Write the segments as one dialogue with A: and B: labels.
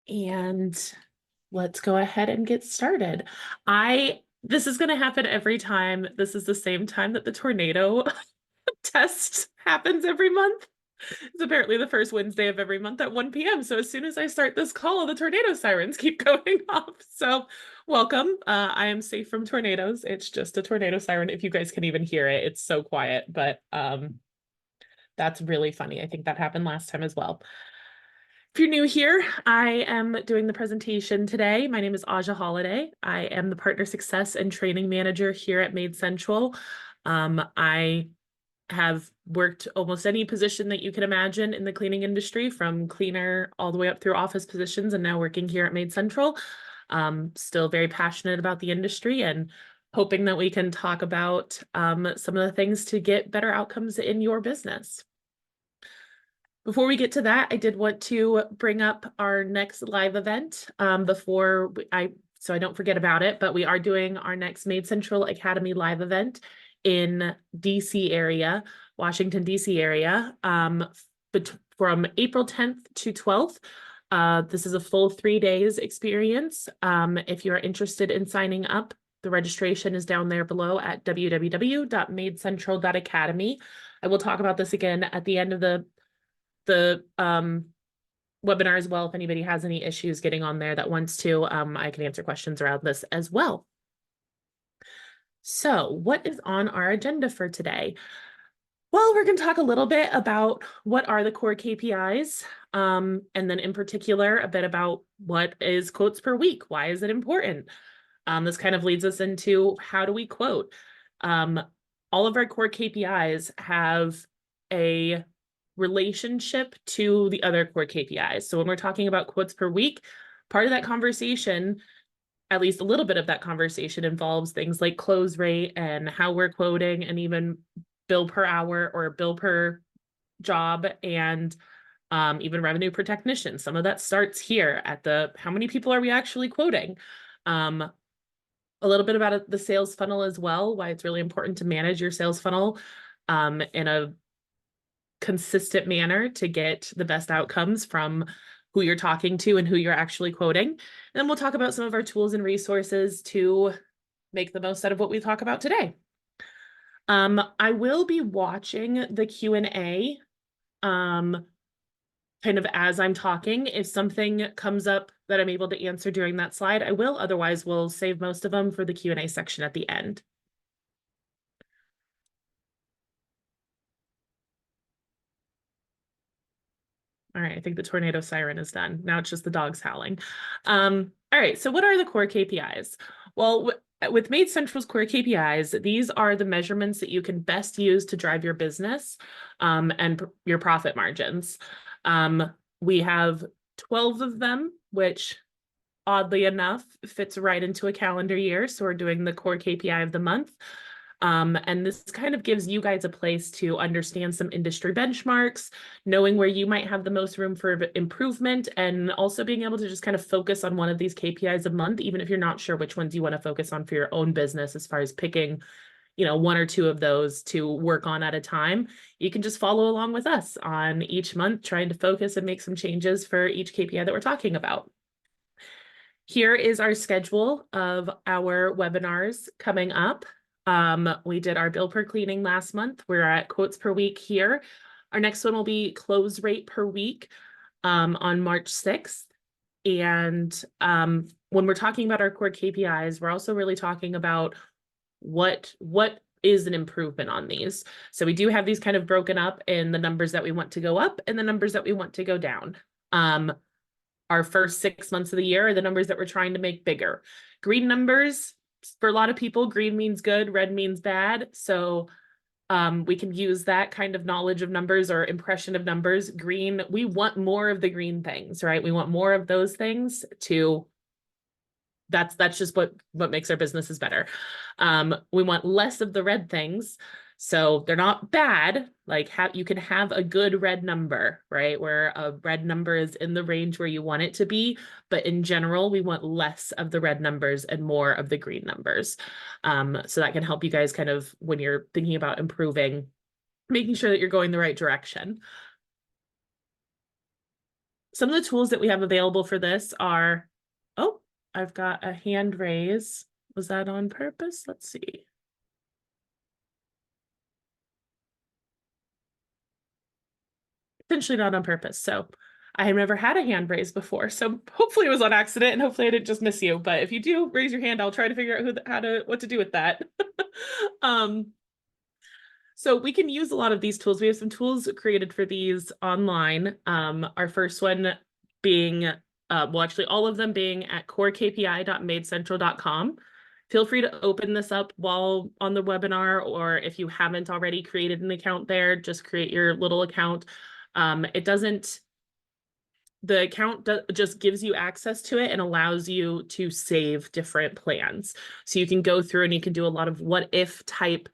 A: And let's go ahead and get started. This is going to happen every time. This is the same time that the tornado test happens every month. It's apparently the first Wednesday of every month at 1 p.m. So as soon as I start this call, the tornado sirens keep going off. So welcome. I am safe from tornadoes. It's just a tornado siren. If you guys can even hear it, it's so quiet, but that's really funny. I think that happened last time as well. If you're new here, I am doing the presentation today. My name is Aja Holiday. I am the Partner Success and Training Manager here at Made Central. I have worked almost any position that you can imagine in the cleaning industry, from cleaner all the way up through office positions, and now working here at Made Central. Still very passionate about the industry and hoping that we can talk about some of the things to get better outcomes in your business. Before we get to that, I did want to bring up our next live event so I don't forget about it, but we are doing our next Made Central Academy live event in DC area, Washington, DC area, from April 10th to 12th. This is a full 3 days experience. If you're interested in signing up, the registration is down there below at www.madecentral.academy. I will talk about this again at the end of the webinar as well. If anybody has any issues getting on there that wants to, I can answer questions around this as well. So what is on our agenda for today? Well, we're going to talk a little bit about what are the core KPIs, and then in particular, a bit about what is quotes per week. Why is it important? This kind of leads us into how do we quote? All of our core KPIs have a relationship to the other core KPIs. So when we're talking about quotes per week, part of that conversation, at least a little bit of that conversation, involves things like close rate and how we're quoting, and even bill per hour or bill per job, and even revenue per technician. Some of that starts here at the how many people are we actually quoting? A little bit about the sales funnel as well, why it's really important to manage your sales funnel in a consistent manner to get the best outcomes from who you're talking to and who you're actually quoting. And then we'll talk about some of our tools and resources to make the most out of what we talk about today. I will be watching the Q&A kind of as I'm talking. If something comes up that I'm able to answer during that slide, I will. Otherwise, we'll save most of them for the Q&A section at the end. All right, I think the tornado siren is done. Now it's just the dogs howling. All right, so what are the core KPIs? Well, with Made Central's core KPIs, these are the measurements that you can best use to drive your business and your profit margins. We have 12 of them, which oddly enough fits right into a calendar year. So we're doing the core KPI of the month. And this kind of gives you guys a place to understand some industry benchmarks, knowing where you might have the most room for improvement, and also being able to just kind of focus on one of these KPIs a month, even if you're not sure which ones you want to focus on for your own business, as far as picking, one or two of those to work on at a time. You can just follow along with us on each month, trying to focus and make some changes for each KPI that we're talking about. Here is our schedule of our webinars coming up. We did our bill per cleaning last month. We're at quotes per week here. Our next one will be close rate per week on March 6th. And when we're talking about our core KPIs, we're also really talking about what is an improvement on these. So we do have these kind of broken up in the numbers that we want to go up and the numbers that we want to go down. Our first 6 months of the year are the numbers that we're trying to make bigger. Green numbers, for a lot of people, green means good, red means bad. So we can use that kind of knowledge of numbers or impression of numbers. Green, we want more of the green things, right? We want more of those things that's just what makes our businesses better. We want less of the red things. So they're not bad, like you can have a good red number, right? Where a red number is in the range where you want it to be. But in general, we want less of the red numbers and more of the green numbers. So that can help you guys kind of, when you're thinking about improving, making sure that you're going the right direction. Some of the tools that we have available for this are, oh, I've got a hand raise. Was that on purpose? Let's see. Potentially not on purpose. So I have never had a hand raise before. So hopefully it was on accident and hopefully I didn't just miss you. But if you do raise your hand, I'll try to figure out what to do with that. So we can use a lot of these tools. We have some tools created for these online. Our first one being, well, actually all of them being at corekpi.madecentral.com. Feel free to open this up while on the webinar, or if you haven't already created an account there, just create your little account. The account just gives you access to it and allows you to save different plans. So you can go through and you can do a lot of what if type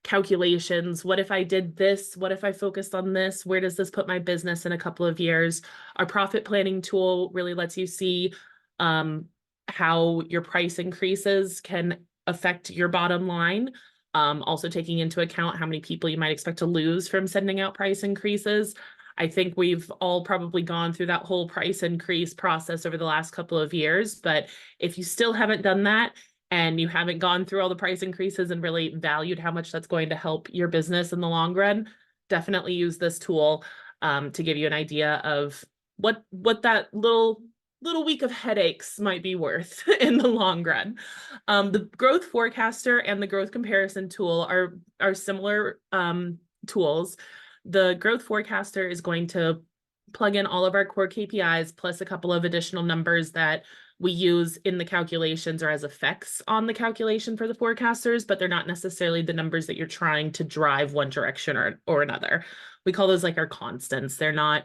A: calculations. What if I did this? What if I focused on this? Where does this put my business in a couple of years? Our profit planning tool really lets you see how your price increases can affect your bottom line. Also taking into account how many people you might expect to lose from sending out price increases. I think we've all probably gone through that whole price increase process over the last couple of years, but if you still haven't done that and you haven't gone through all the price increases and really valued how much that's going to help your business in the long run, definitely use this tool to give you an idea of what that little week of headaches might be worth in the long run. The growth forecaster and the growth comparison tool are similar tools. The growth forecaster is going to plug in all of our core KPIs plus a couple of additional numbers that we use in the calculations or as effects on the calculation for the forecasters, but they're not necessarily the numbers that you're trying to drive one direction or another. We call those like our constants. They're not,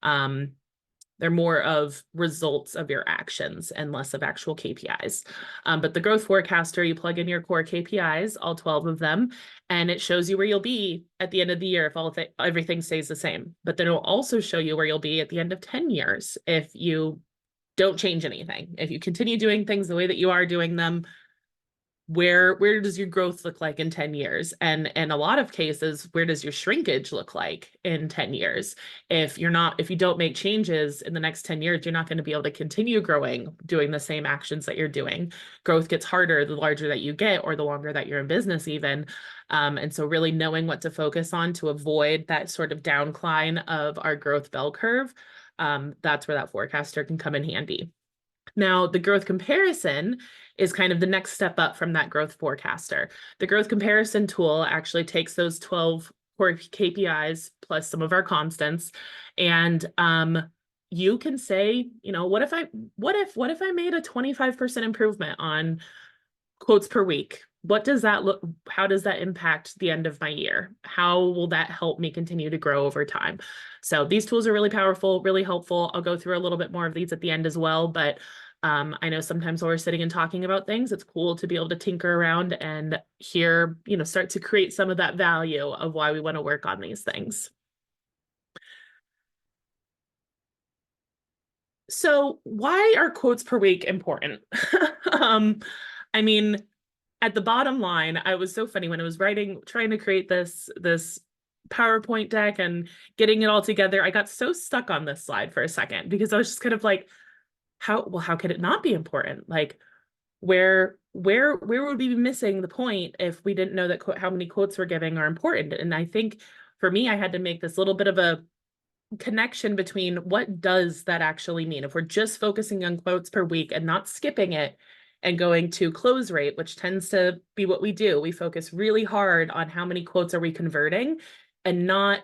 A: they're more of results of your actions and less of actual KPIs. But the growth forecaster, you plug in your core KPIs, all 12 of them, and it shows you where you'll be at the end of the year if everything stays the same. But then it'll also show you where you'll be at the end of 10 years if you don't change anything. If you continue doing things the way that you are doing them, where does your growth look like in 10 years? And in a lot of cases, where does your shrinkage look like in 10 years? If you don't make changes in the next 10 years, you're not going to be able to continue growing, doing the same actions that you're doing. Growth gets harder the larger that you get or the longer that you're in business even. And so really knowing what to focus on to avoid that sort of downcline of our growth bell curve, that's where that forecaster can come in handy. Now, the growth comparison is kind of the next step up from that growth forecaster. The growth comparison tool actually takes those 12 core KPIs plus some of our constants, and you can say, what if I made a 25% improvement on quotes per week? What does that look? How does that impact the end of my year? How will that help me continue to grow over time? So these tools are really powerful, really helpful. I'll go through a little bit more of these at the end as well, but I know sometimes when we're sitting and talking about things, it's cool to be able to tinker around and hear, start to create some of that value of why we want to work on these things. So why are quotes per week important? I mean, at the bottom line, I was so funny when I was trying to create this PowerPoint deck and getting it all together. I got so stuck on this slide for a second because I was just kind of like, how could it not be important? Like, where would we be missing the point if we didn't know that how many quotes we're giving are important? And I think for me, I had to make this little bit of a connection between what does that actually mean? If we're just focusing on quotes per week and not skipping it and going to close rate, which tends to be what we do, we focus really hard on how many quotes are we converting and not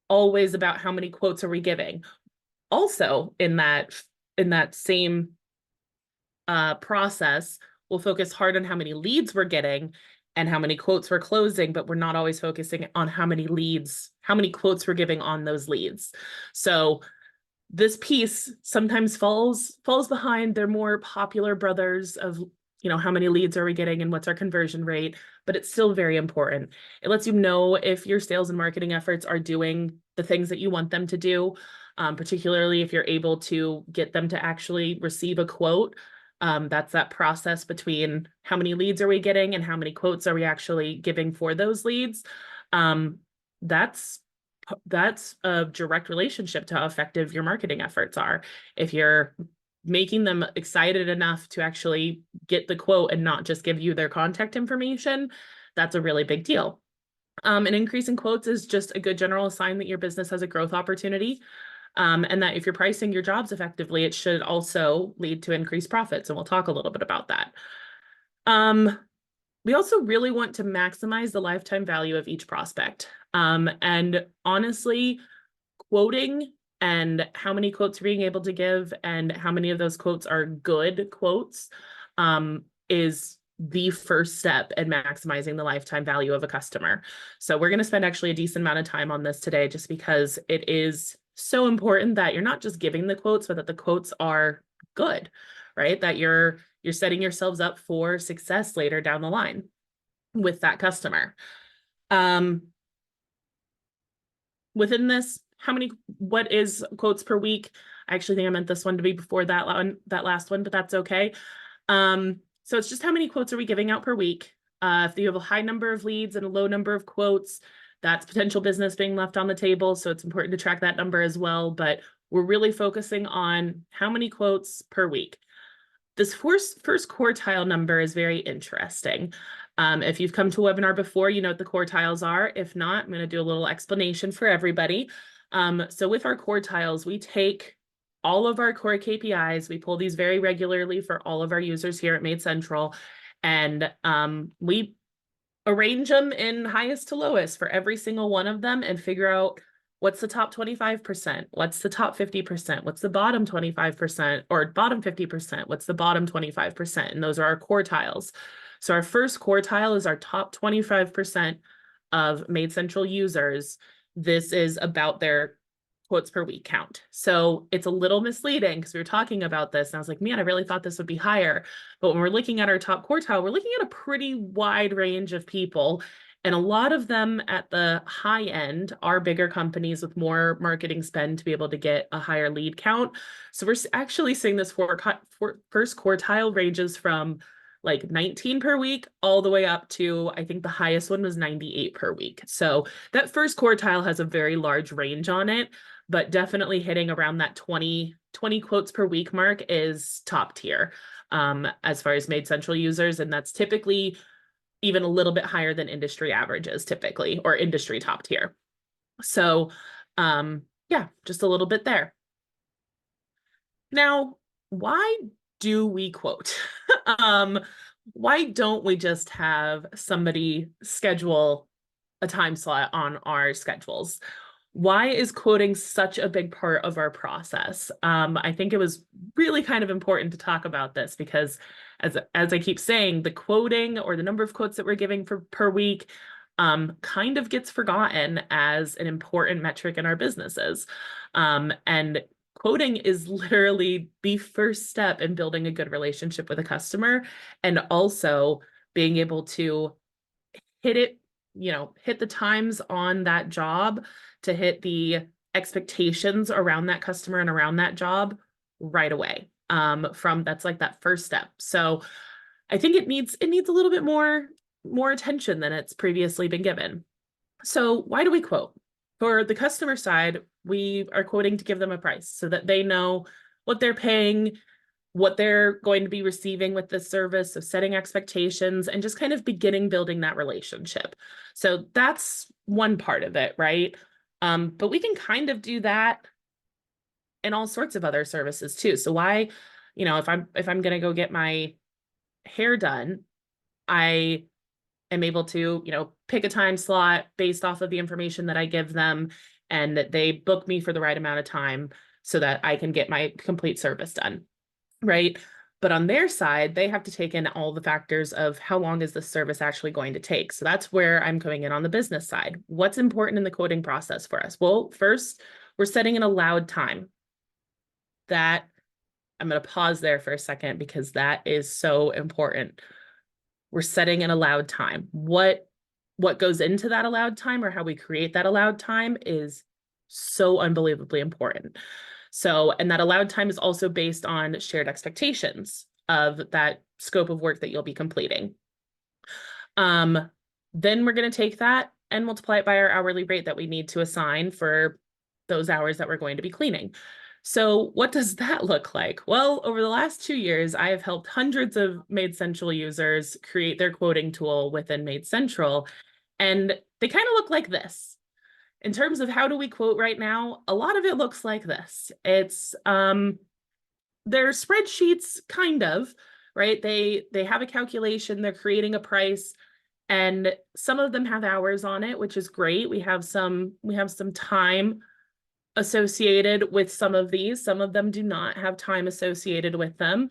A: always about how many quotes are we giving. Also, in that same process, we'll focus hard on how many leads we're getting and how many quotes we're closing, but we're not always focusing on how many quotes we're giving on those leads. So this piece sometimes falls behind their more popular brothers of, how many leads are we getting and what's our conversion rate, but it's still very important. It lets you know if your sales and marketing efforts are doing the things that you want them to do, particularly if you're able to get them to actually receive a quote. That's that process between how many leads are we getting and how many quotes are we actually giving for those leads. That's that's a direct relationship to how effective your marketing efforts are. If you're making them excited enough to actually get the quote and not just give you their contact information, that's a really big deal. An increase in quotes is just a good general sign that your business has a growth opportunity. And that if you're pricing your jobs effectively, it should also lead to increased profits. And we'll talk a little bit about that. We also really want to maximize the lifetime value of each prospect. And honestly, quoting and how many quotes you're being able to give and how many of those quotes are good quotes is the first step in maximizing the lifetime value of a customer. So we're going to spend actually a decent amount of time on this today, just because it is so important that you're not just giving the quotes, but that the quotes are good, right? That you're setting yourselves up for success later down the line with that customer. Within this, what is quotes per week? I actually think I meant this one to be before that last one, but that's okay. So it's just how many quotes are we giving out per week? If you have a high number of leads and a low number of quotes, that's potential business being left on the table. So it's important to track that number as well. But we're really focusing on how many quotes per week. This first quartile number is very interesting. If you've come to a webinar before, you know what the quartiles are. If not, I'm going to do a little explanation for everybody. So with our quartiles, we take all of our core KPIs, we pull these very regularly for all of our users here at Made Central, and we arrange them in highest to lowest for every single one of them and figure out what's the top 25%, what's the top 50%, what's the bottom 25%, or bottom 50%, what's the bottom 25%, and those are our quartiles. So our first quartile is our top 25% of Made Central users. This is about their quotes per week count. So it's a little misleading because we were talking about this and I was like, man, I really thought this would be higher. But when we're looking at our top quartile, we're looking at a pretty wide range of people. And a lot of them at the high end are bigger companies with more marketing spend to be able to get a higher lead count. So we're actually seeing this first quartile ranges from like 19 per week all the way up to, I think the highest one was 98 per week. So that first quartile has a very large range on it, but definitely hitting around that 20 quotes per week mark is top tier as far as Made Central users. And that's typically even a little bit higher than industry averages typically, or industry top tier. So yeah, just a little bit there. Now, why do we quote? Why don't we just have somebody schedule a time slot on our schedules? Why is quoting such a big part of our process? I think it was really kind of important to talk about this because as I keep saying, the quoting or the number of quotes that we're giving per week kind of gets forgotten as an important metric in our businesses. And quoting is literally the first step in building a good relationship with a customer and also being able to hit the times on that job to hit the expectations around that customer and around that job right away. That's like that first step. So I think it needs a little bit more attention than it's previously been given. So why do we quote? For the customer side, we are quoting to give them a price so that they know what they're paying, what they're going to be receiving with this service, so setting expectations and just kind of building that relationship. So that's one part of it, right? But we can kind of do that in all sorts of other services too. So why, if I'm going to go get my hair done, I am able to, pick a time slot based off of the information that I give them and that they book me for the right amount of time so that I can get my complete service done, right? But on their side, they have to take in all the factors of how long is this service actually going to take. So that's where I'm coming in on the business side. What's important in the quoting process for us? Well, first, we're setting an allowed time. That I'm going to pause there for a second because that is so important. We're setting an allowed time. What goes into that allowed time or how we create that allowed time is so unbelievably important. So, and that allowed time is also based on shared expectations of that scope of work that you'll be completing. Then we're going to take that and multiply it by our hourly rate that we need to assign for those hours that we're going to be cleaning. So what does that look like? Well, over the last 2 years, I have helped hundreds of Made Central users create their quoting tool within Made Central, and they kind of look like this. In terms of how do we quote right now, a lot of it looks like this. It's they're spreadsheets, kind of, right? They have a calculation, they're creating a price, and some of them have hours on it, which is great. We have some time associated with some of these. Some of them do not have time associated with them.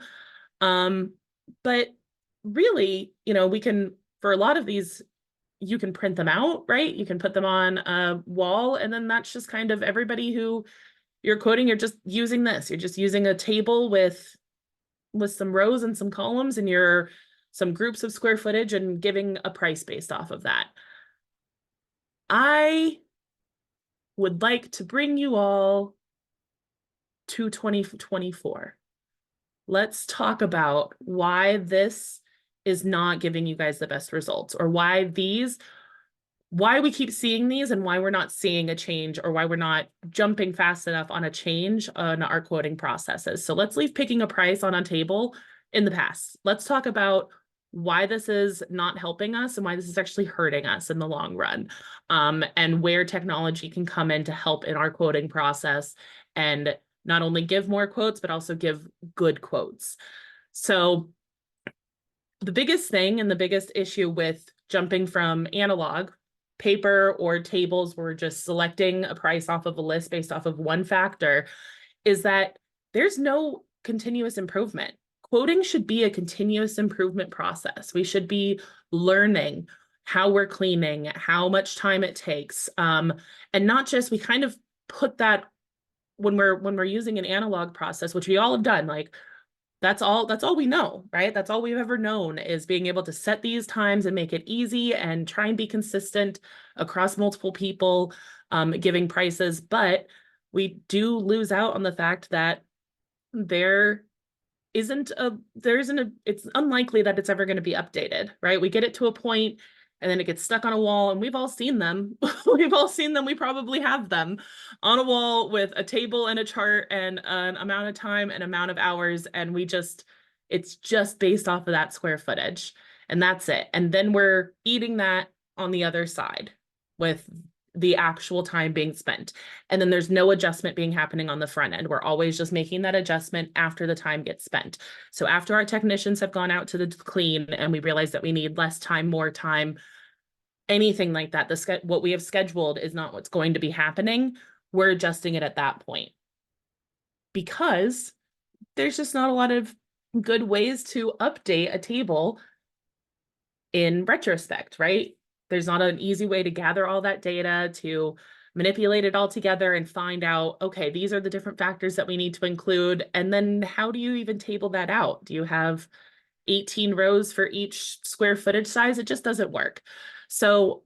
A: But really, we can, for a lot of these, you can print them out, right? You can put them on a wall, and then that's just kind of everybody who you're quoting, you're just using this. You're just using a table with some rows and some columns, and you're some groups of square footage and giving a price based off of that. I would like to bring you all to 2024. Let's talk about why this is not giving you guys the best results, or why we keep seeing these and why we're not seeing a change, or why we're not jumping fast enough on a change on our quoting processes. So let's leave picking a price on a table in the past. Let's talk about why this is not helping us and why this is actually hurting us in the long run, and where technology can come in to help in our quoting process and not only give more quotes, but also give good quotes. So the biggest thing and the biggest issue with jumping from analog, paper or tables, where we're just selecting a price off of a list based off of one factor, is that there's no continuous improvement. Quoting should be a continuous improvement process. We should be learning how we're cleaning, how much time it takes, and not just, we kind of put that when we're using an analog process, which we all have done, like that's all we know, right? That's all we've ever known, is being able to set these times and make it easy and try and be consistent across multiple people, giving prices. But we do lose out on the fact that it's unlikely that it's ever going to be updated, right? We get it to a point and then it gets stuck on a wall, and we've all seen them. We've all seen them. We probably have them on a wall with a table and a chart and an amount of time and amount of hours. And it's just based off of that square footage, and that's it. And then we're eating that on the other side with the actual time being spent. And then there's no adjustment being happening on the front end. We're always just making that adjustment after the time gets spent. So after our technicians have gone out to the clean and we realize that we need less time, more time, anything like that, what we have scheduled is not what's going to be happening. We're adjusting it at that point, because there's just not a lot of good ways to update a table in retrospect, right? There's not an easy way to gather all that data, to manipulate it all together and find out, okay, these are the different factors that we need to include. And then how do you even table that out? Do you have 18 rows for each square footage size? It just doesn't work. So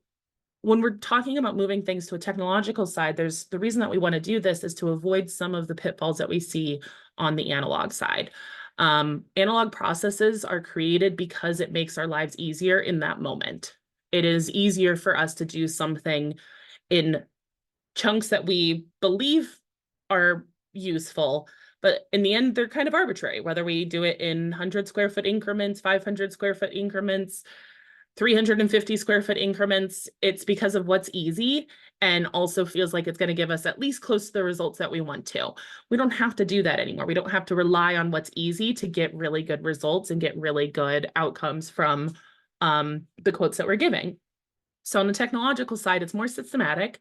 A: when we're talking about moving things to a technological side, the reason that we want to do this is to avoid some of the pitfalls that we see on the analog side. Analog processes are created because it makes our lives easier in that moment. It is easier for us to do something in chunks that we believe are useful, but in the end, they're kind of arbitrary, whether we do it in 100 square foot increments, 500 square foot increments, 350 square foot increments. It's because of what's easy and also feels like it's going to give us at least close to the results that we want to. We don't have to do that anymore. We don't have to rely on what's easy to get really good results and get really good outcomes from the quotes that we're giving. So on the technological side, it's more systematic,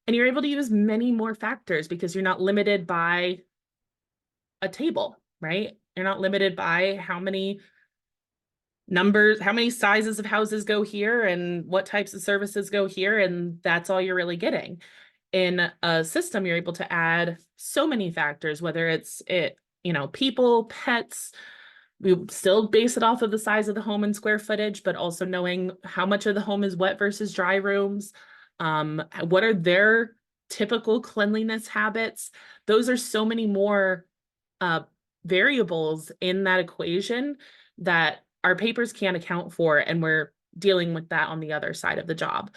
A: and you're able to use many more factors because you're not limited by a table, right? You're not limited by how many numbers, how many sizes of houses go here and what types of services go here, and that's all you're really getting. In a system, you're able to add so many factors, whether it's people, pets. We still base it off of the size of the home and square footage, but also knowing how much of the home is wet versus dry rooms. What are their typical cleanliness habits? Those are so many more variables in that equation that our papers can't account for, and we're dealing with that on the other side of the job.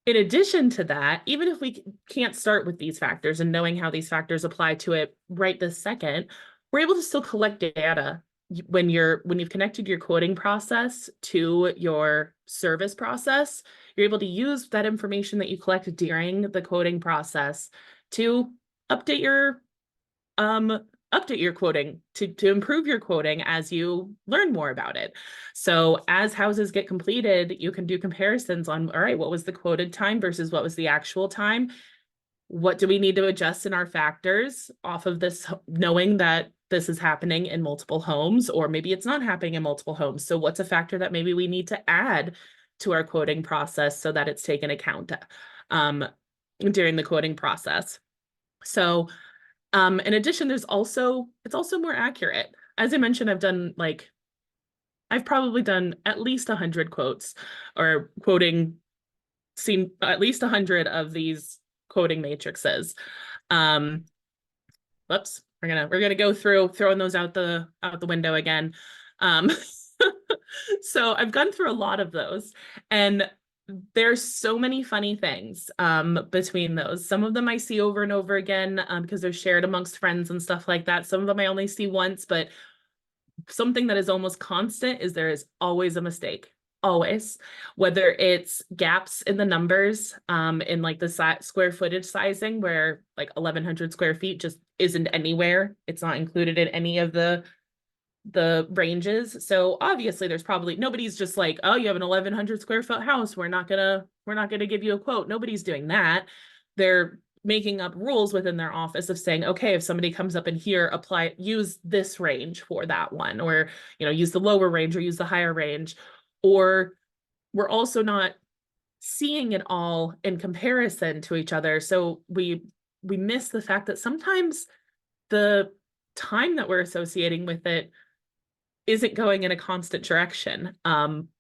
A: In addition to that, even if we can't start with these factors and knowing how these factors apply to it right this second, we're able to still collect data when you've connected your quoting process to your service process. You're able to use that information that you collected during the quoting process to update your quoting, to improve your quoting as you learn more about it. So as houses get completed, you can do comparisons on, all right, what was the quoted time versus what was the actual time? What do we need to adjust in our factors off of this, knowing that this is happening in multiple homes, or maybe it's not happening in multiple homes. So what's a factor that maybe we need to add to our quoting process so that it's taken account during the quoting process? So in addition, it's also more accurate. As I mentioned, I've probably done at least 100 quotes or seen at least 100 of these quoting matrices. Whoops, we're gonna go through throwing those out the window again. So I've gone through a lot of those, and there's so many funny things between those. Some of them I see over and over again because they're shared amongst friends and stuff like that. Some of them I only see once, but something that is almost constant is there is always a mistake. Always, whether it's gaps in the numbers in like the square footage sizing, where like 1,100 square feet just isn't anywhere. It's not included in any of the ranges. So obviously there's probably nobody's just like, oh, you have an 1,100 square foot house, we're not gonna give you a quote. Nobody's doing that. They're making up rules within their office of saying, okay, if somebody comes up in here, use this range for that one, or use the lower range or use the higher range. Or we're also not seeing it all in comparison to each other. So we miss the fact that sometimes the time that we're associating with it isn't going in a constant direction.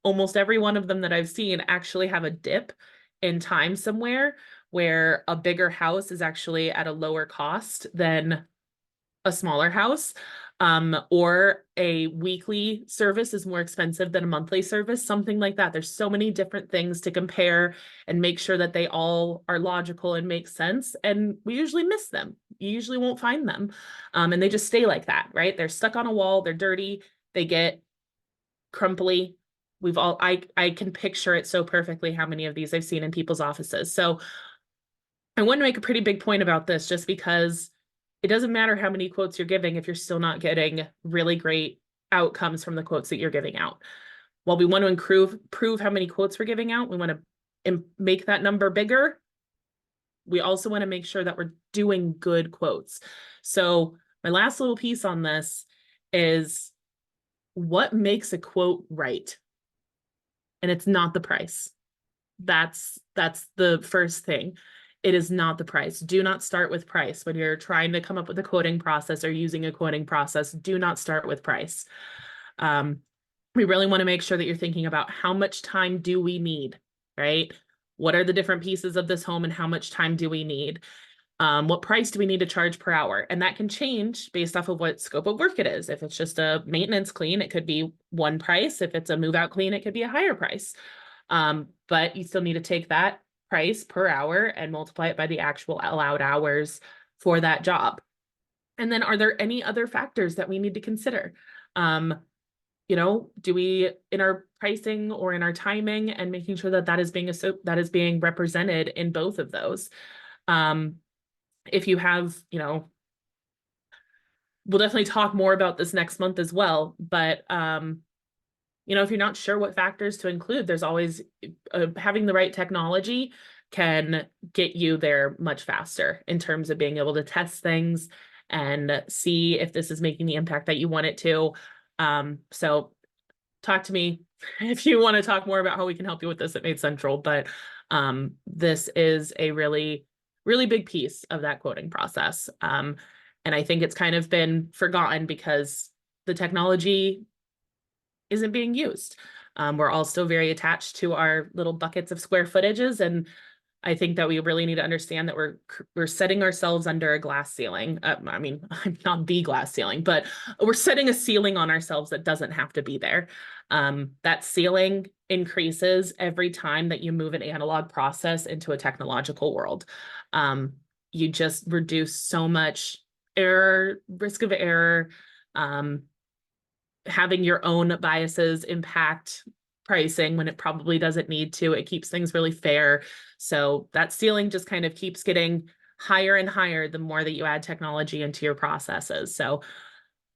A: Almost every one of them that I've seen actually have a dip in time somewhere where a bigger house is actually at a lower cost than a smaller house, or a weekly service is more expensive than a monthly service, something like that. There's so many different things to compare and make sure that they all are logical and make sense. And we usually miss them. You usually won't find them. And they just stay like that, right? They're stuck on a wall, they're dirty, they get crumply. I can picture it so perfectly how many of these I've seen in people's offices. So I want to make a pretty big point about this just because it doesn't matter how many quotes you're giving if you're still not getting really great outcomes from the quotes that you're giving out. While we want to prove how many quotes we're giving out, we want to make that number bigger. We also want to make sure that we're doing good quotes. So my last little piece on this is what makes a quote right? And it's not the price. That's the first thing. It is not the price. Do not start with price. When you're trying to come up with a quoting process or using a quoting process, do not start with price. We really want to make sure that you're thinking about how much time do we need, right? What are the different pieces of this home and how much time do we need? What price do we need to charge per hour? And that can change based off of what scope of work it is. If it's just a maintenance clean, it could be one price. If it's a move out clean, it could be a higher price. But you still need to take that price per hour and multiply it by the actual allowed hours for that job. And then are there any other factors that we need to consider? Do we, in our pricing or in our timing, and making sure that that is being represented in both of those. If you have, we'll definitely talk more about this next month as well, but if you're not sure what factors to include, there's always having the right technology can get you there much faster in terms of being able to test things and see if this is making the impact that you want it to. So talk to me if you want to talk more about how we can help you with this at Made Central, but this is a really, really big piece of that quoting process. And I think it's kind of been forgotten because the technology isn't being used. We're all still very attached to our little buckets of square footages. And I think that we really need to understand that we're setting ourselves under a glass ceiling. I'm not the glass ceiling, but we're setting a ceiling on ourselves that doesn't have to be there. That ceiling increases every time that you move an analog process into a technological world. You just reduce so much error, risk of error, having your own biases impact pricing when it probably doesn't need to. It keeps things really fair. So that ceiling just kind of keeps getting higher and higher the more that you add technology into your processes. So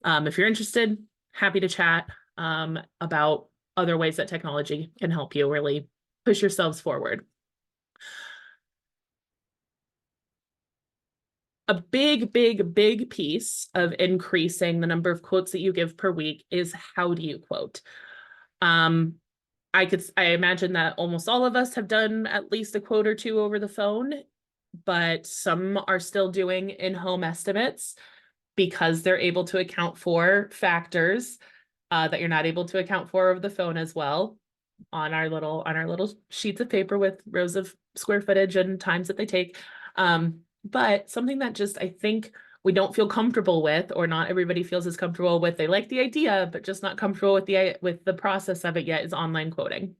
A: if you're interested, happy to chat about other ways that technology can help you really push yourselves forward. A big piece of increasing the number of quotes that you give per week is how do you quote? I imagine that almost all of us have done at least a quote or two over the phone, but some are still doing in-home estimates because they're able to account for factors that you're not able to account for over the phone as well on our little sheets of paper with rows of square footage and times that they take. But something that just I think we don't feel comfortable with, or not everybody feels as comfortable with. They like the idea, but just not comfortable with the process of it yet, is online quoting.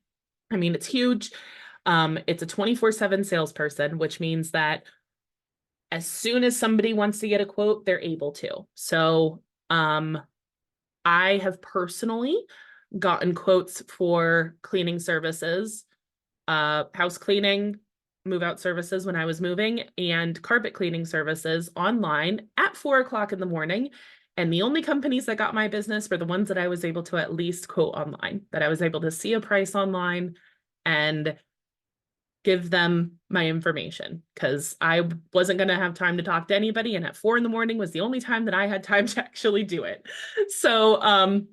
A: I mean, it's huge. It's a 24/7 salesperson, which means that as soon as somebody wants to get a quote, they're able to. So I have personally gotten quotes for cleaning services, house cleaning, move out services when I was moving, and carpet cleaning services online at 4 o'clock in the morning. And the only companies that got my business were the ones that I was able to at least quote online, that I was able to see a price online and give them my information, because I wasn't going to have time to talk to anybody. And at 4 in the morning was the only time that I had time to actually do it. So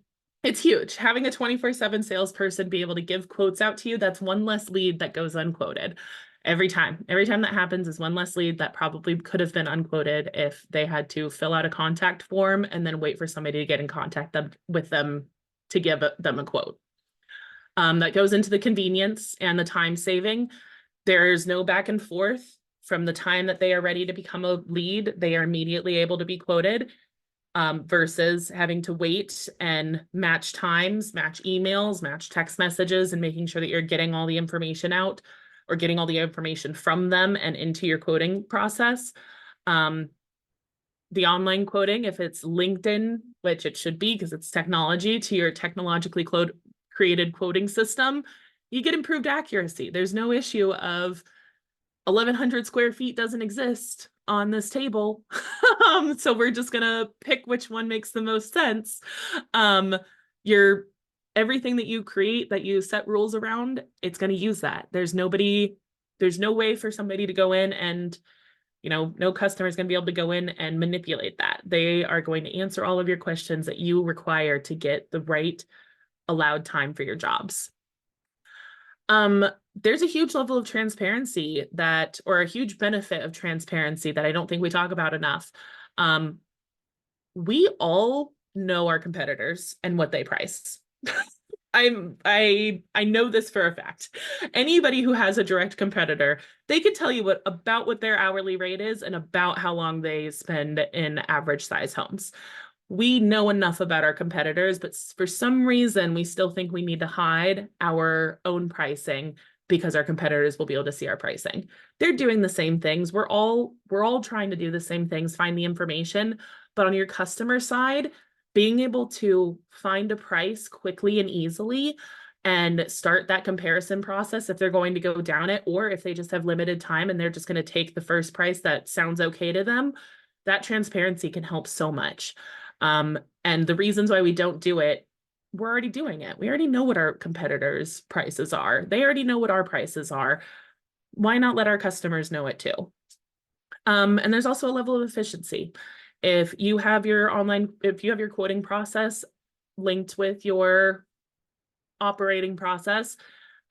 A: it's huge. Having a 24/7 salesperson be able to give quotes out to you, that's one less lead that goes unquoted. Every time that happens is one less lead that probably could have been unquoted if they had to fill out a contact form and then wait for somebody to get in contact with them to give them a quote. That goes into the convenience and the time saving. There's no back and forth. From the time that they are ready to become a lead, they are immediately able to be quoted, versus having to wait and match times, match emails, match text messages, and making sure that you're getting all the information out or getting all the information from them and into your quoting process. The online quoting, if it's LinkedIn, which it should be because it's technology, to your technologically created quoting system, you get improved accuracy. There's no issue of 1,100 square feet doesn't exist on this table. So we're just gonna pick which one makes the most sense. Everything that you create, that you set rules around, it's gonna use that. There's no way for somebody to go in and, no customer is going to be able to go in and manipulate that. They are going to answer all of your questions that you require to get the right allowed time for your jobs. There's a huge level of transparency or a huge benefit of transparency that I don't think we talk about enough. We all know our competitors and what they price. I know this for a fact. Anybody who has a direct competitor, they could tell you about what their hourly rate is and about how long they spend in average size homes. We know enough about our competitors, but for some reason, we still think we need to hide our own pricing because our competitors will be able to see our pricing. They're doing the same things. We're all trying to do the same things, find the information, but on your customer side, being able to find a price quickly and easily and start that comparison process if they're going to go down it, or if they just have limited time and they're just going to take the first price that sounds okay to them, that transparency can help so much. And the reasons why we don't do it, we're already doing it. We already know what our competitors' prices are. They already know what our prices are. Why not let our customers know it too? And there's also a level of efficiency. If you have your quoting process linked with your operating process,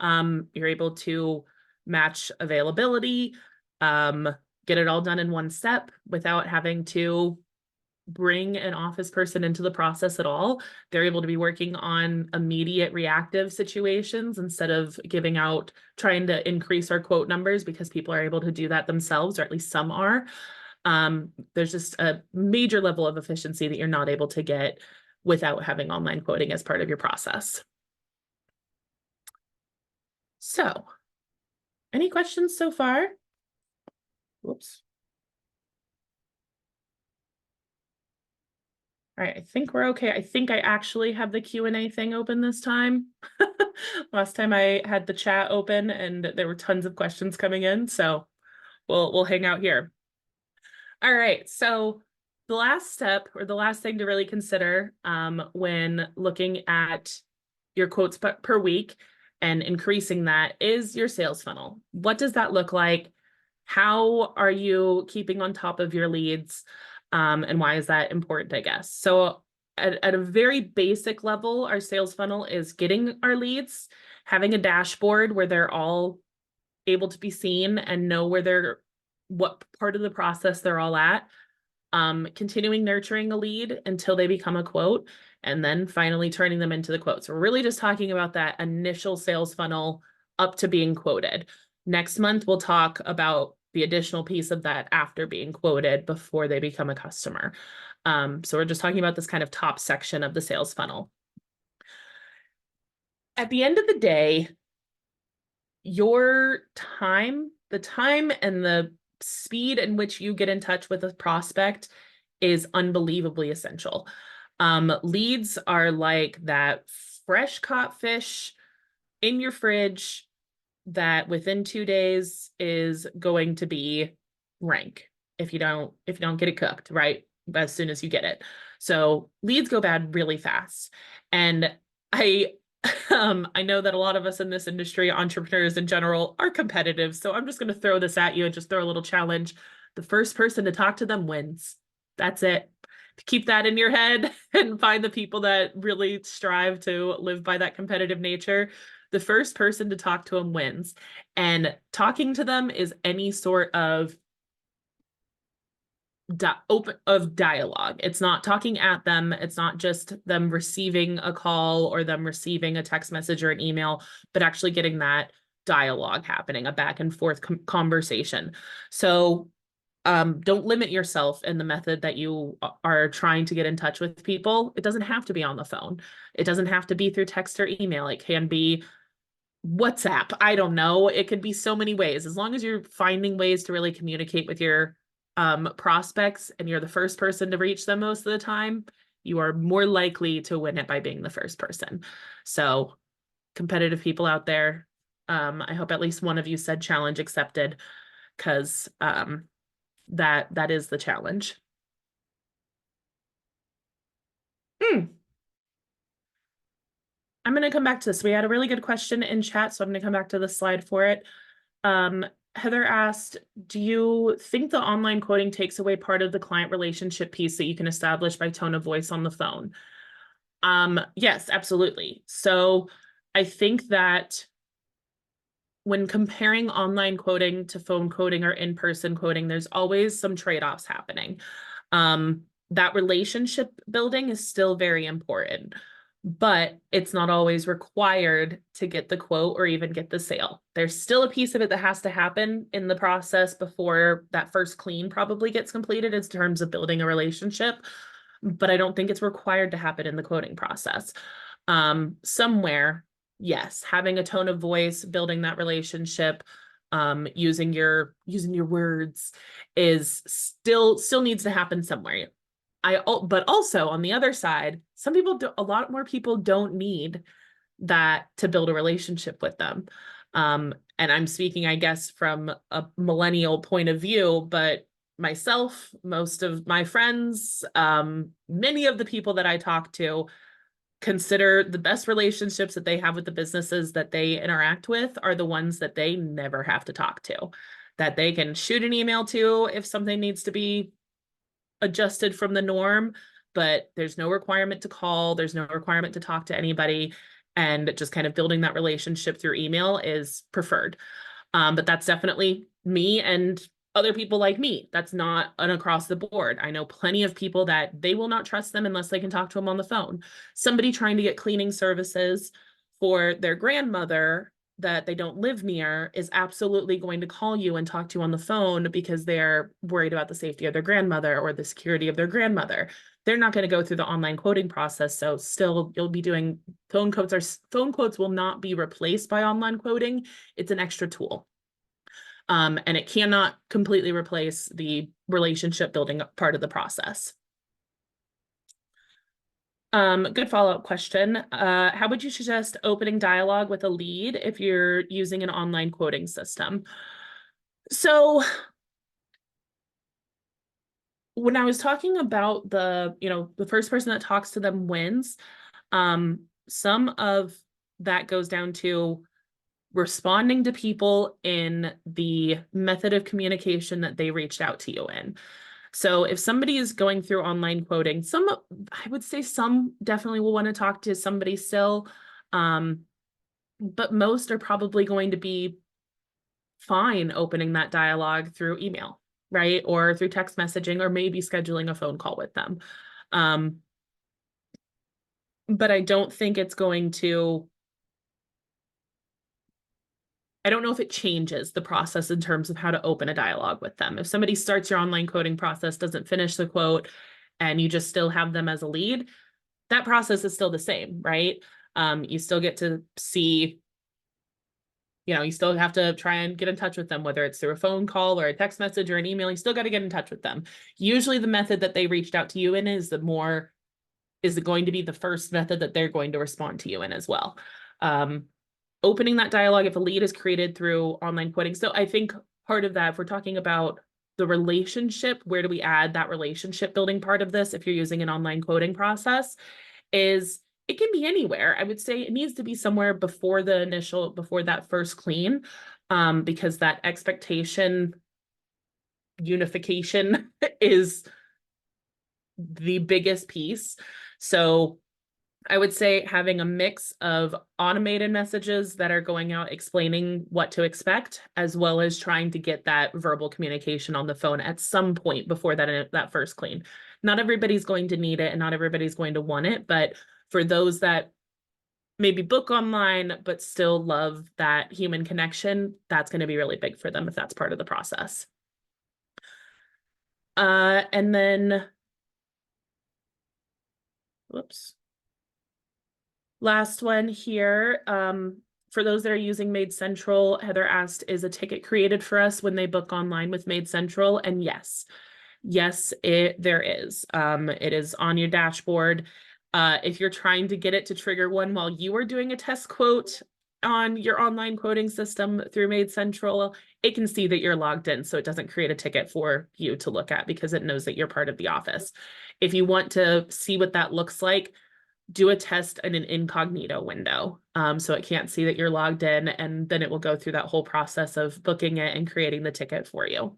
A: you're able to match availability, get it all done in one step without having to bring an office person into the process at all. They're able to be working on immediate reactive situations instead of trying to increase our quote numbers, because people are able to do that themselves, or at least some are. There's just a major level of efficiency that you're not able to get without having online quoting as part of your process. So, any questions so far? Whoops. All right, I think we're okay. I think I actually have the Q&A thing open this time. Last time I had the chat open and there were tons of questions coming in, so we'll hang out here. All right, so the last step, or the last thing to really consider when looking at your quotes per week and increasing that is your sales funnel. What does that look like? How are you keeping on top of your leads? And why is that important, I guess? So at a very basic level, our sales funnel is getting our leads, having a dashboard where they're all able to be seen and know what part of the process they're all at, continuing nurturing a lead until they become a quote, and then finally turning them into the quote. So we're really just talking about that initial sales funnel up to being quoted. Next month, we'll talk about the additional piece of that after being quoted before they become a customer. So we're just talking about this kind of top section of the sales funnel. At the end of the day, your time, the time and the speed in which you get in touch with a prospect is unbelievably essential. Leads are like that fresh caught fish in your fridge that within 2 days is going to be rank if you don't get it cooked right as soon as you get it. So leads go bad really fast. And I I know that a lot of us in this industry, entrepreneurs in general, are competitive. So I'm just going to throw this at you and just throw a little challenge. The first person to talk to them wins. That's it. Keep that in your head and find the people that really strive to live by that competitive nature. The first person to talk to them wins. And talking to them is any sort of dialogue. It's not talking at them. It's not just them receiving a call or them receiving a text message or an email, but actually getting that dialogue happening, a back and forth conversation. So don't limit yourself in the method that you are trying to get in touch with people. It doesn't have to be on the phone. It doesn't have to be through text or email. It can be WhatsApp. I don't know. It could be so many ways. As long as you're finding ways to really communicate with your prospects and you're the first person to reach them most of the time, you are more likely to win it by being the first person. So competitive people out there, I hope at least one of you said challenge accepted, because that is the challenge. I'm going to come back to this. We had a really good question in chat, so I'm going to come back to the slide for it. Heather asked, do you think the online quoting takes away part of the client relationship piece that you can establish by tone of voice on the phone? Yes, absolutely. So I think that when comparing online quoting to phone quoting or in-person quoting, there's always some trade-offs happening. That relationship building is still very important, but it's not always required to get the quote or even get the sale. There's still a piece of it that has to happen in the process before that first clean probably gets completed in terms of building a relationship, but I don't think it's required to happen in the quoting process. Somewhere, yes, having a tone of voice, building that relationship, using your words is still needs to happen somewhere. But also on the other side, a lot more people don't need that to build a relationship with them. And I'm speaking, I guess, from a millennial point of view, but myself, most of my friends, many of the people that I talk to consider the best relationships that they have with the businesses that they interact with are the ones that they never have to talk to, that they can shoot an email to if something needs to be adjusted from the norm, but there's no requirement to call, there's no requirement to talk to anybody, and just kind of building that relationship through email is preferred. But that's definitely me and other people like me. That's not an across the board. I know plenty of people that they will not trust them unless they can talk to them on the phone. Somebody trying to get cleaning services for their grandmother that they don't live near is absolutely going to call you and talk to you on the phone because they're worried about the safety of their grandmother or the security of their grandmother. they're not going to go through the online quoting process. So still you'll be doing phone quotes will not be replaced by online quoting. It's an extra tool. And it cannot completely replace the relationship building part of the process. Good follow-up question. How would you suggest opening dialogue with a lead if you're using an online quoting system? So when I was talking about the first person that talks to them wins, some of that goes down to responding to people in the method of communication that they reached out to you in. So if somebody is going through online quoting, I would say some definitely will want to talk to somebody still, but most are probably going to be fine opening that dialogue through email, right? Or through text messaging, or maybe scheduling a phone call with them. But I don't think it's going to, I don't know if it changes the process in terms of how to open a dialogue with them. If somebody starts your online quoting process, doesn't finish the quote, and you just still have them as a lead, that process is still the same, right? You still get to see, you still have to try and get in touch with them, whether it's through a phone call or a text message or an email, you still got to get in touch with them. Usually the method that they reached out to you in is going to be the first method that they're going to respond to you in as well. Opening that dialogue if a lead is created through online quoting. So I think part of that, if we're talking about the relationship, where do we add that relationship building part of this if you're using an online quoting process, is it can be anywhere. I would say it needs to be somewhere before that first clean, because that expectation unification is the biggest piece. So I would say having a mix of automated messages that are going out explaining what to expect, as well as trying to get that verbal communication on the phone at some point before that first clean. Not everybody's going to need it and not everybody's going to want it, but for those that maybe book online but still love that human connection, that's going to be really big for them if that's part of the process. And then, whoops. Last one here. For those that are using Made Central, Heather asked, is a ticket created for us when they book online with Made Central? And yes, there is. It is on your dashboard. If you're trying to get it to trigger one while you are doing a test quote on your online quoting system through Made Central, it can see that you're logged in, so it doesn't create a ticket for you to look at because it knows that you're part of the office. If you want to see what that looks like, do a test in an incognito window, so it can't see that you're logged in, and then it will go through that whole process of booking it and creating the ticket for you.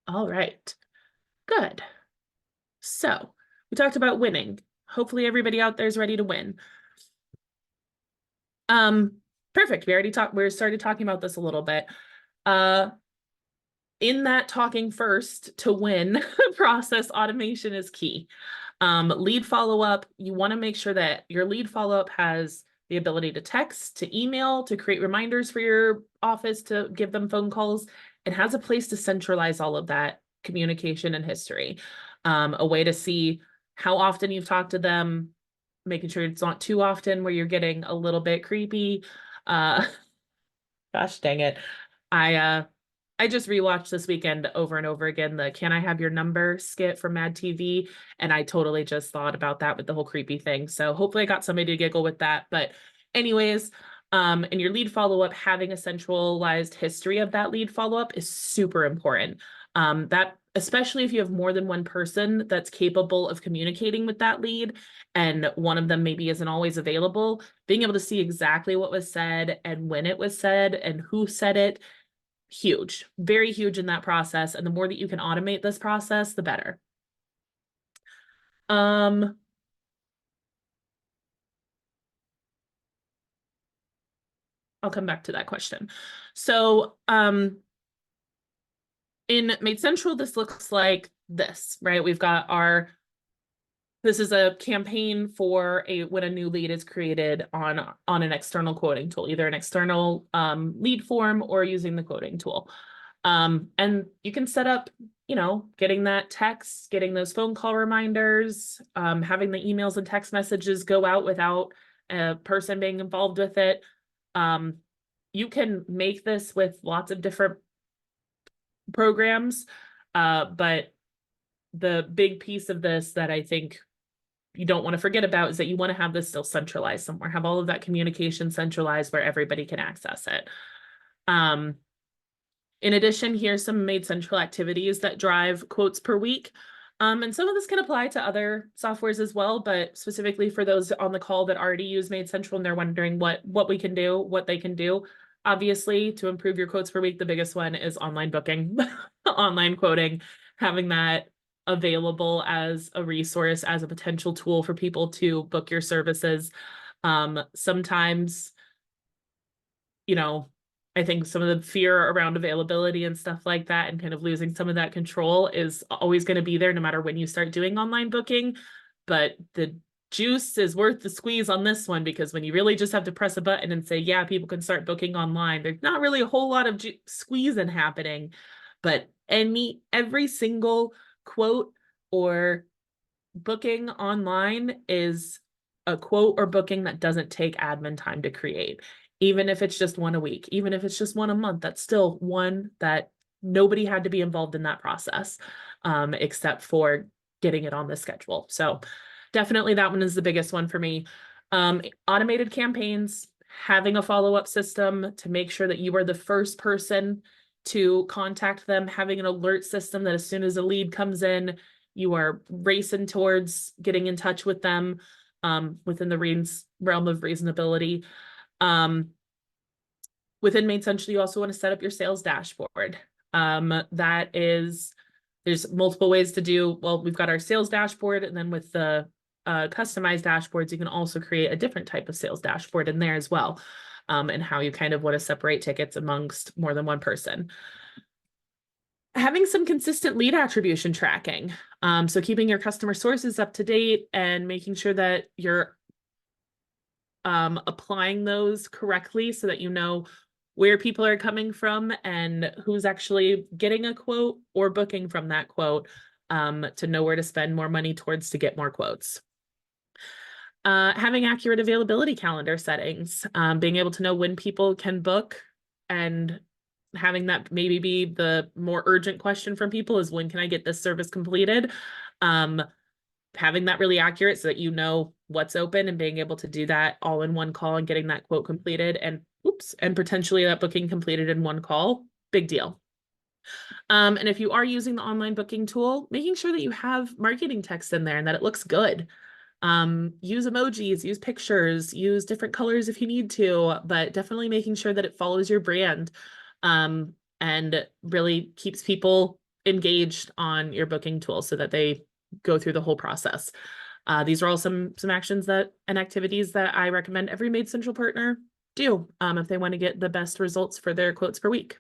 A: All right, good. So we talked about winning. Hopefully everybody out there is ready to win. Perfect. We started talking about this a little bit. In that talking first to win process, automation is key. Lead follow-up, you want to make sure that your lead follow-up has the ability to text, to email, to create reminders for your office, to give them phone calls. It has a place to centralize all of that communication and history. A way to see how often you've talked to them, making sure it's not too often where you're getting a little bit creepy. Gosh dang it. I just rewatched this weekend over and over again the Can I Have Your Number skit from Mad TV, and I totally just thought about that with the whole creepy thing. So hopefully I got somebody to giggle with that. But anyways, in your lead follow-up, having a centralized history of that lead follow-up is super important. That especially if you have more than one person that's capable of communicating with that lead, and one of them maybe isn't always available, being able to see exactly what was said and when it was said and who said it, huge, very huge in that process. And the more that you can automate this process, the better. I'll come back to that question. So in Made Central, this looks like this, right? We've got this is a campaign for when a new lead is created on an external quoting tool, either an external lead form or using the quoting tool. And you can set up getting that text, getting those phone call reminders, having the emails and text messages go out without a person being involved with it. You can make this with lots of different programs, but the big piece of this that I think you don't want to forget about is that you want to have this still centralized somewhere, have all of that communication centralized where everybody can access it. In addition, here's some Made Central activities that drive quotes per week. And some of this can apply to other softwares as well, but specifically for those on the call that already use Made Central and they're wondering what we can do, what they can do. Obviously, to improve your quotes per week, the biggest one is online booking, online quoting, having that available as a resource, as a potential tool for people to book your services. Sometimes, I think some of the fear around availability and stuff like that and kind of losing some of that control is always going to be there no matter when you start doing online booking. But the juice is worth the squeeze on this one, because when you really just have to press a button and say, yeah, people can start booking online, there's not really a whole lot of squeezing happening. But every single quote or booking online is a quote or booking that doesn't take admin time to create. Even if it's just one a week, even if it's just one a month, that's still one that nobody had to be involved in that process, except for getting it on the schedule. So definitely that one is the biggest one for me. Automated campaigns, having a follow-up system to make sure that you are the first person to contact them, having an alert system that as soon as a lead comes in, you are racing towards getting in touch with them, within the realm of reasonability. Within Made Central, you also want to set up your sales dashboard. There's multiple ways to do, well, we've got our sales dashboard, and then with the customized dashboards, you can also create a different type of sales dashboard in there as well, and how you kind of want to separate tickets amongst more than one person. Having some consistent lead attribution tracking. So keeping your customer sources up to date and making sure that you're applying those correctly so that you know where people are coming from and who's actually getting a quote or booking from that quote, to know where to spend more money towards to get more quotes. Having accurate availability calendar settings, being able to know when people can book, and having that maybe be the more urgent question from people is, when can I get this service completed? Having that really accurate so that you know what's open and being able to do that all in one call and getting that quote completed and potentially that booking completed in one call, big deal. And if you are using the online booking tool, making sure that you have marketing text in there and that it looks good. Use emojis, use pictures, use different colors if you need to, but definitely making sure that it follows your brand, and really keeps people engaged on your booking tool so that they go through the whole process. These are all some actions and activities that I recommend every Made Central partner do, if they want to get the best results for their quotes per week.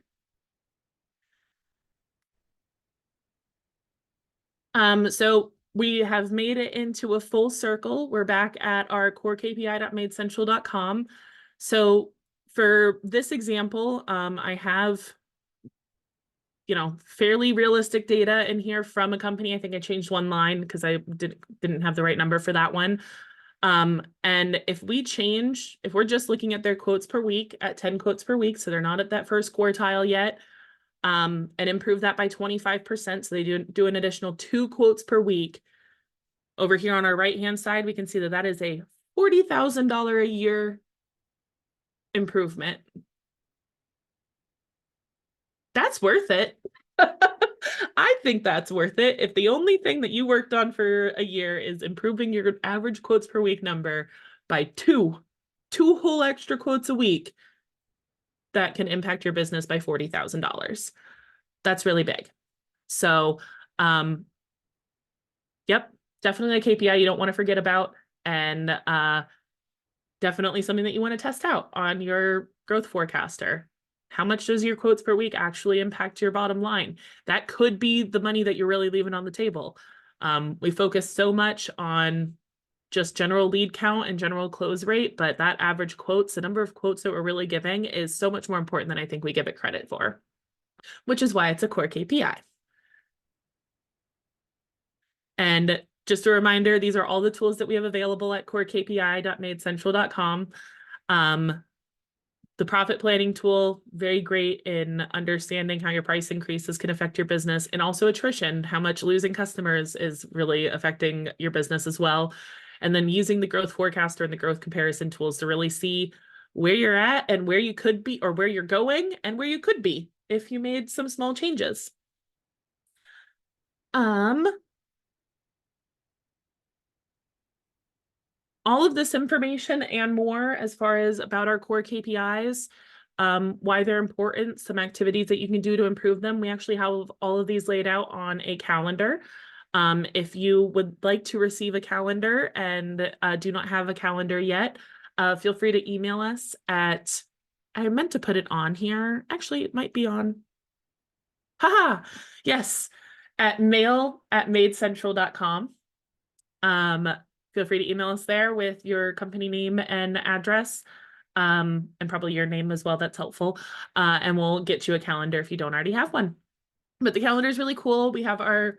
A: So we have made it into a full circle. We're back at our core KPI.madecentral.com. So for this example, I have fairly realistic data in here from a company. I think I changed one line because I didn't have the right number for that one. And if we're just looking at their quotes per week at 10 quotes per week, so they're not at that first quartile yet, and improve that by 25%, so they do an additional 2 quotes per week. Over here on our right-hand side, we can see that is a $40,000 a year improvement. That's worth it. I think that's worth it. If the only thing that you worked on for a year is improving your average quotes per week number by two whole extra quotes a week, that can impact your business by $40,000. That's really big. So, yep, definitely a KPI you don't want to forget about, and definitely something that you want to test out on your growth forecaster. How much does your quotes per week actually impact your bottom line? That could be the money that you're really leaving on the table. We focus so much on just general lead count and general close rate, but that average quotes, the number of quotes that we're really giving, is so much more important than I think we give it credit for, which is why it's a core KPI. And just a reminder, these are all the tools that we have available at corekpi.madecentral.com. The profit planning tool, very great in understanding how your price increases can affect your business, and also attrition, how much losing customers is really affecting your business as well. And then using the growth forecaster and the growth comparison tools to really see where you're at and where you could be, or where you're going and where you could be if you made some small changes. All of this information and more as far as about our core KPIs, why they're important, some activities that you can do to improve them. We actually have all of these laid out on a calendar. If you would like to receive a calendar and do not have a calendar yet, feel free to email us at, I meant to put it on here. Actually, it might be on. Haha, yes, at mail@madecentral.com. Feel free to email us there with your company name and address, and probably your name as well. That's helpful. And we'll get you a calendar if you don't already have one. But the calendar is really cool. We have our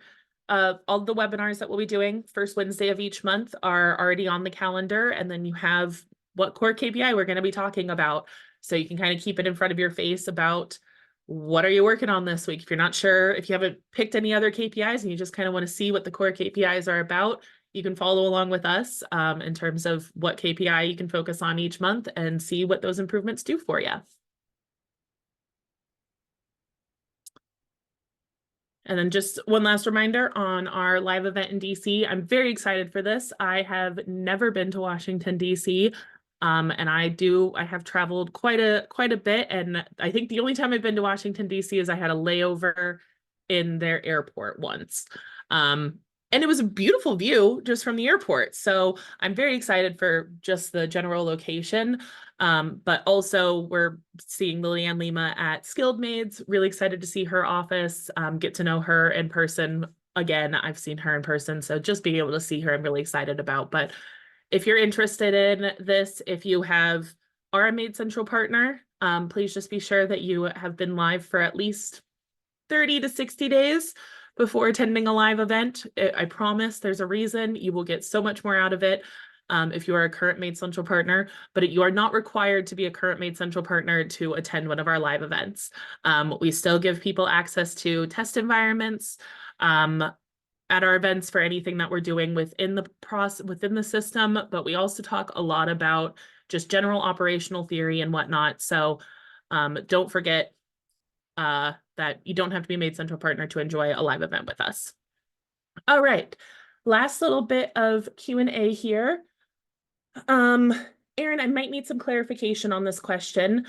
A: all the webinars that we'll be doing first Wednesday of each month are already on the calendar. And then you have what core KPI we're going to be talking about. So you can kind of keep it in front of your face about what are you working on this week. If you're not sure, if you haven't picked any other KPIs and you just kind of want to see what the core KPIs are about, you can follow along with us in terms of what KPI you can focus on each month and see what those improvements do for you. And then just one last reminder on our live event in DC. I'm very excited for this. I have never been to Washington, DC. And I have traveled quite a bit. And I think the only time I've been to Washington, DC is I had a layover in their airport once. And it was a beautiful view just from the airport. So I'm very excited for just the general location. But also we're seeing Liliane Lima at Skilled Maids. Really excited to see her office, get to know her in person. Again, I've seen her in person, so just being able to see her, I'm really excited about. But if you're interested in this, if you are a Made Central partner, please just be sure that you have been live for at least 30 to 60 days before attending a live event. I promise there's a reason. You will get so much more out of it if you are a current Made Central partner, but you are not required to be a current Made Central partner to attend one of our live events. We still give people access to test environments at our events for anything that we're doing within the system, but we also talk a lot about just general operational theory and whatnot. So don't forget that you don't have to be a Made Central partner to enjoy a live event with us. All right, last little bit of Q&A here. Erin, I might need some clarification on this question.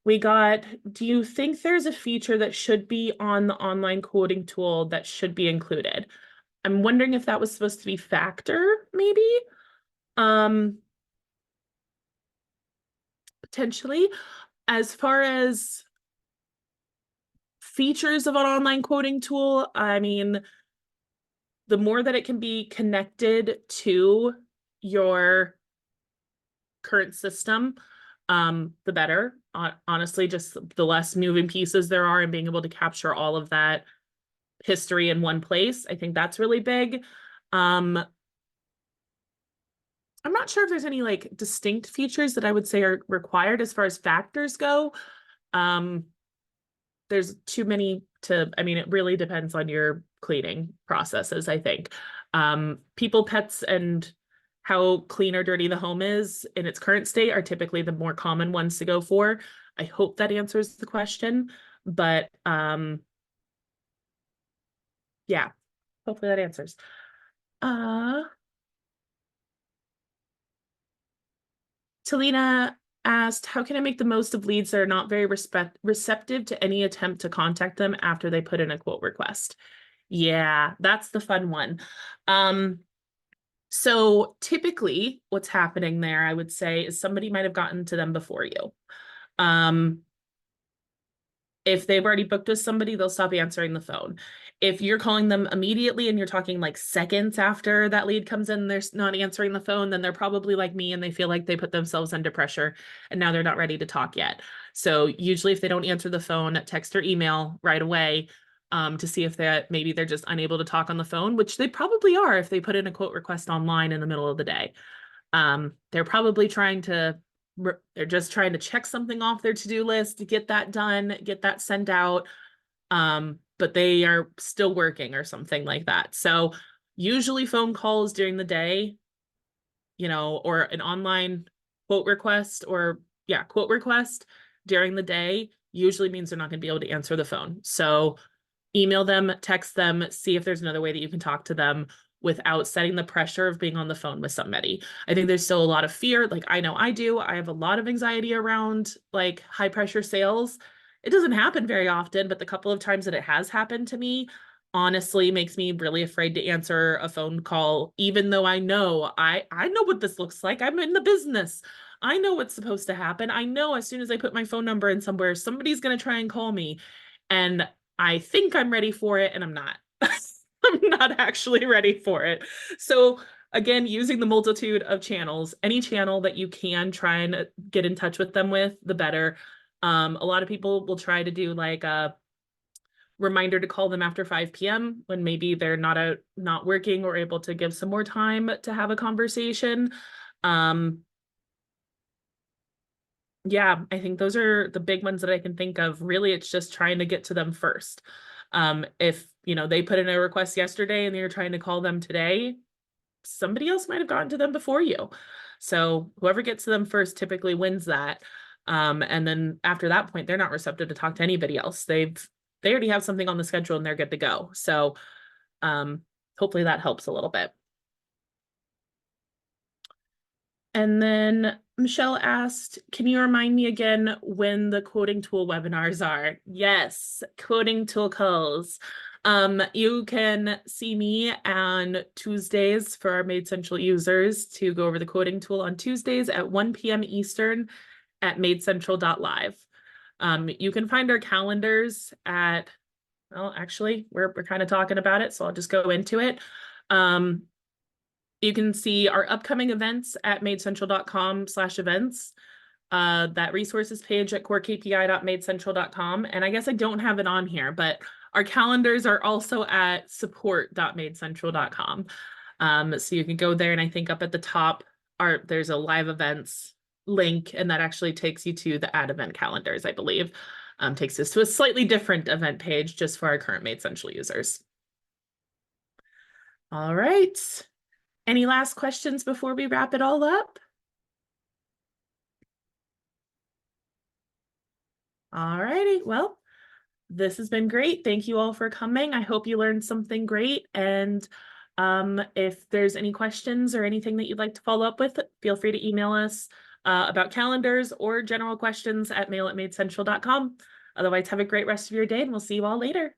A: Do you think there's a feature that should be on the online quoting tool that should be included? I'm wondering if that was supposed to be factor, maybe? Potentially. As far as features of an online quoting tool, I mean, the more that it can be connected to your current system, the better. Honestly, just the less moving pieces there are and being able to capture all of that history in one place. I think that's really big. I'm not sure if there's any like distinct features that I would say are required as far as factors go. There's too many it really depends on your cleaning processes, I think. People, pets, and how clean or dirty the home is in its current state are typically the more common ones to go for. I hope that answers the question, but yeah, hopefully that answers. Talina asked, how can I make the most of leads that are not very receptive to any attempt to contact them after they put in a quote request? Yeah, that's the fun one. So typically what's happening there, I would say, is somebody might have gotten to them before you. If they've already booked with somebody, they'll stop answering the phone. If you're calling them immediately and you're talking like seconds after that lead comes in, they're not answering the phone, then they're probably like me and they feel like they put themselves under pressure and now they're not ready to talk yet. So usually if they don't answer the phone, text or email right away, to see if maybe they're just unable to talk on the phone, which they probably are if they put in a quote request online in the middle of the day. They're probably they're just trying to check something off their to-do list to get that done, get that sent out. But they are still working or something like that. So usually phone calls during the day, or an online quote request quote request during the day usually means they're not going to be able to answer the phone. So email them, text them, see if there's another way that you can talk to them without setting the pressure of being on the phone with somebody. I think there's still a lot of fear. Like I know I do. I have a lot of anxiety around like high pressure sales. It doesn't happen very often, but the couple of times that it has happened to me, honestly makes me really afraid to answer a phone call, even though I know I know what this looks like. I'm in the business. I know what's supposed to happen. I know as soon as I put my phone number in somewhere, somebody's going to try and call me. And I think I'm ready for it, and I'm not. I'm not actually ready for it. So again, using the multitude of channels, any channel that you can try and get in touch with them with, the better. A lot of people will try to do like a reminder to call them after 5 p.m. when maybe they're not working or able to give some more time to have a conversation. Yeah, I think those are the big ones that I can think of. Really, it's just trying to get to them first. If, they put in a request yesterday and you're trying to call them today, somebody else might have gotten to them before you. So whoever gets to them first typically wins that. And then after that point, they're not receptive to talk to anybody else. They already have something on the schedule and they're good to go. So hopefully that helps a little bit. And then Michelle asked, can you remind me again when the quoting tool webinars are? Yes, quoting tool calls. You can see me on Tuesdays for our Made Central users to go over the quoting tool on Tuesdays at 1 p.m. Eastern at madecentral.live. You can find our calendars well, actually, we're kind of talking about it, so I'll just go into it. You can see our upcoming events at madecentral.com/events. That resources page at corekpi.madecentral.com. And I guess I don't have it on here, but our calendars are also at support.madecentral.com. So you can go there, and I think up at the top there's a live events link, and that actually takes you to the add event calendars, I believe. Takes us to a slightly different event page just for our current Made Central users. All right. Any last questions before we wrap it all up? All righty. Well, this has been great. Thank you all for coming. I hope you learned something great. And if there's any questions or anything that you'd like to follow up with, feel free to email us about calendars or general questions at mail@madecentral.com. Otherwise, have a great rest of your day, and we'll see you all later.